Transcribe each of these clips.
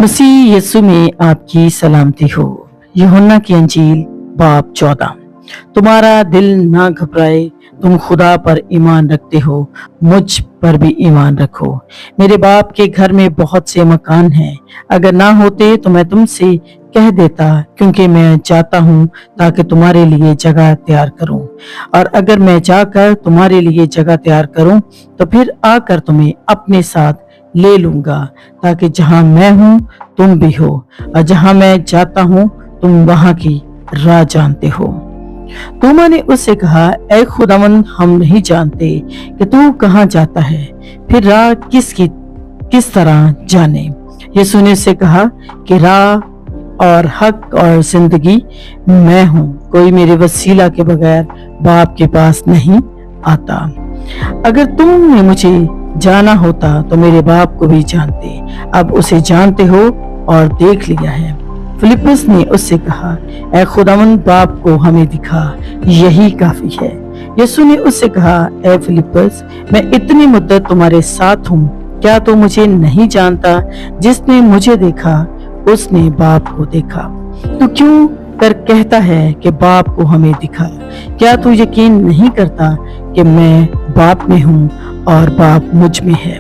मसीह यीशु में आपकी सलामती हो। यूहन्ना की अंजील बाब 14। तुम्हारा दिल ना घबराए, तुम खुदा पर ईमान रखते हो, मुझ पर भी ईमान रखो। मेरे बाप के घर में बहुत से मकान हैं, अगर ना होते तो मैं तुमसे कह देता, क्योंकि मैं जाता हूँ ताकि तुम्हारे लिए जगह तैयार करूँ। और अगर मैं जाकर तुम्हारे लिए जगह तैयार करूँ तो फिर आकर तुम्हें अपने साथ ले लूंगा, ताकि जहां मैं हूं तुम भी हो, और जहां मैं जाता हूं तुम वहां की राह जानते हो। तोमा ने उससे कहा, ऐ खुदावंद, हम नहीं जानते कि तू कहां जाता है, फिर राह किस तरह जाने। यीशु ने उससे कहा कि राह और हक और जिंदगी मैं हूं, कोई मेरे वसीला के बगैर बाप के पास नहीं आता। अगर तुमने मुझे जाना होता तो मेरे बाप को भी जानते, अब उसे जानते हो और देख लिया है। फिलिप्पुस ने उससे कहा, ऐ खुदावंद, बाप को हमें दिखा, यही काफी है। यीशु ने उससे कहा, ऐ फिलिप्पुस, मैं इतनी मुद्दत तुम्हारे साथ हूँ, क्या तू मुझे नहीं जानता? जिसने मुझे देखा उसने बाप को देखा। तू क्यों कर कहता है कि बाप को हमें दिखा? क्या तू यकीन नहीं करता कि मैं बाप में हूँ और बाप मुझ में है?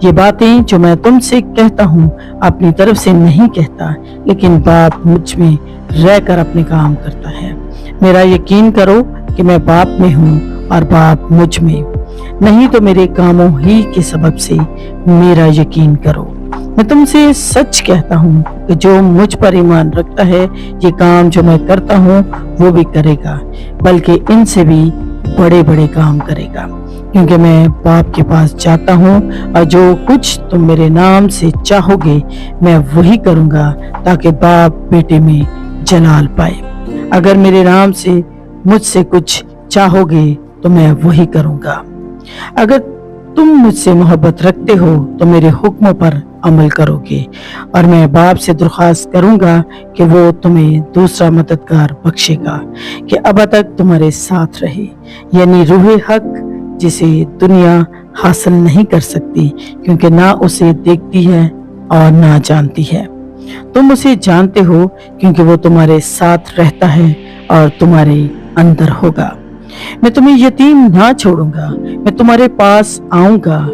ये बातें जो मैं तुमसे कहता हूँ अपनी तरफ से नहीं कहता, लेकिन बाप मुझ में रहकर अपने काम करता है। मेरा यकीन करो कि मैं बाप में हूँ और बाप मुझ में, नहीं तो मेरे कामों ही के सबब से मेरा यकीन करो। मैं तुमसे सच कहता हूँ कि जो मुझ पर ईमान रखता है, ये काम जो मैं करता हूँ वो भी करेगा, बल्कि इनसे भी बड़े बड़े काम करेगा, क्योंकि मैं बाप के पास जाता हूँ। और जो कुछ तुम मेरे नाम से चाहोगे मैं वही करूँगा, ताकि बाप बेटे में जलाल पाए। अगर मेरे नाम से मुझसे कुछ चाहोगे तो मैं वही करूँगा। अगर तुम मुझसे मोहब्बत रखते हो तो मेरे हुक्मों पर अमल करोगे, और मैं बाप से दरख्वास्त करूंगा कि वो तुम्हें दूसरा मददगार बख्शेगा, कि अब तक तुम्हारे साथ रहे, यानी रूहे हक, जिसे दुनिया हासिल नहीं कर सकती, क्योंकि ना उसे देखती है और ना जानती है। तुम उसे जानते हो क्योंकि वो तुम्हारे साथ रहता है और तुम्हारे अंदर होगा। मैं तुम्हें यतीम ना छोड़ूंगा, मैं तुम्हारे पास आऊंगा।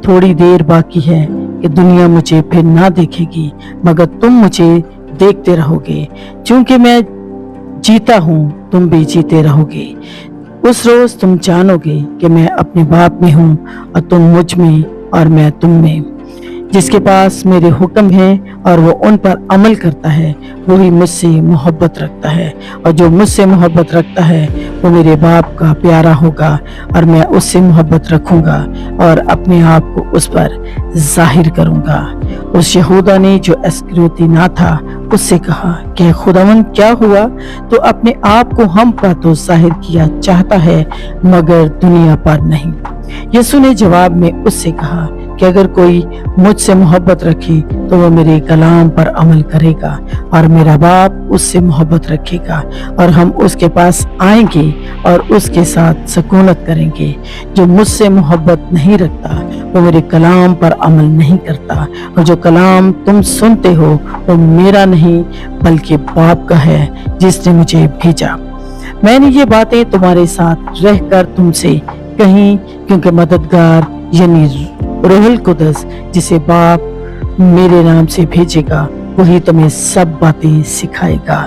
थोड़ी देर बाकी है कि दुनिया मुझे फिर ना देखेगी, मगर तुम मुझे देखते रहोगे। क्योंकि मैं जीता हूँ तुम भी जीते रहोगे। उस रोज तुम जानोगे कि मैं अपने बाप में हूँ और तुम मुझ में और मैं तुम में। जिसके पास मेरे हुक्म हैं और वो उन पर अमल करता है, वही मुझसे मोहब्बत रखता है, और जो मुझसे मोहब्बत रखता है वो मेरे बाप का प्यारा होगा, और मैं उससे मोहब्बत रखूंगा और अपने आप को उस पर जाहिर करूंगा। उस यहूदा ने जो इस्करियोती ना था उससे कहा कि खुदावंद, क्या हुआ? तो अपने आप को हम पर तो जाहिर किया चाहता है, मगर दुनिया पर नहीं। यीशु ने जवाब में उससे कहा कि अगर कोई मुझसे मोहब्बत रखे तो वो मेरे कलाम पर अमल करेगा, और मेरा बाप उससे मोहब्बत रखेगा, और हम उसके पास आएंगे और उसके साथ सकूनत करेंगे। जो मुझसे मोहब्बत नहीं रखता वो मेरे कलाम पर अमल नहीं करता, और जो कलाम तुम सुनते हो वो मेरा नहीं बल्कि बाप का है जिसने मुझे भेजा। मैंने ये बातें तुम्हारे साथ रहकर तुमसे कहीं, क्योंकि मददगार यानी रूहुल कुदस, जिसे बाप मेरे नाम से भेजेगा, वही तुम्हें सब बातें सिखाएगा,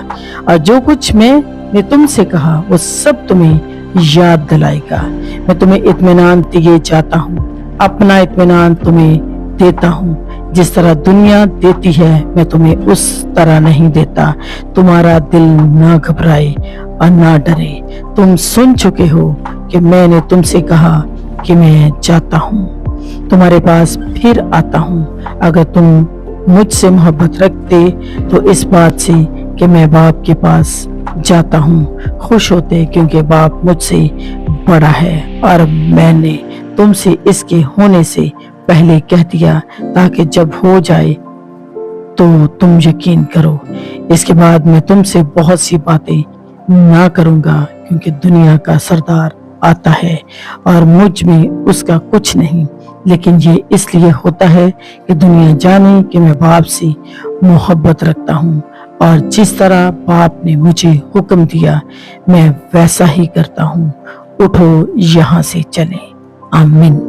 और जो कुछ मैंने तुमसे कहा वो सब तुम्हें याद दिलाएगा। मैं तुम्हें इत्मीनान दिए जाता हूँ, अपना इत्मीनान तुम्हें देता हूँ। जिस तरह दुनिया देती है मैं तुम्हें उस तरह नहीं देता। तुम्हारा दिल ना घबराए और ना डरे। तुम सुन चुके हो कि मैंने तुमसे कहा कि मैं जाता हूँ, तुम्हारे पास फिर आता हूँ। अगर तुम मुझसे मोहब्बत रखते तो इस बात से कि मैं बाप के पास जाता हूँ खुश होते, क्योंकि बाप मुझसे बड़ा है, और मैंने तुमसे इसके होने से पहले कह दिया, ताकि जब हो जाए तो तुम यकीन करो। इसके बाद मैं तुमसे बहुत सी बातें ना करूँगा, क्योंकि दुनिया का सरदार आता है और मुझ में उसका कुछ नहीं, لیکن یہ اس لیے ہوتا ہے کہ دنیا جانے کہ میں باپ سے محبت رکھتا ہوں اور جس طرح باپ نے مجھے حکم دیا میں ویسا ہی کرتا ہوں۔ اٹھو یہاں سے چلیں۔ آمین۔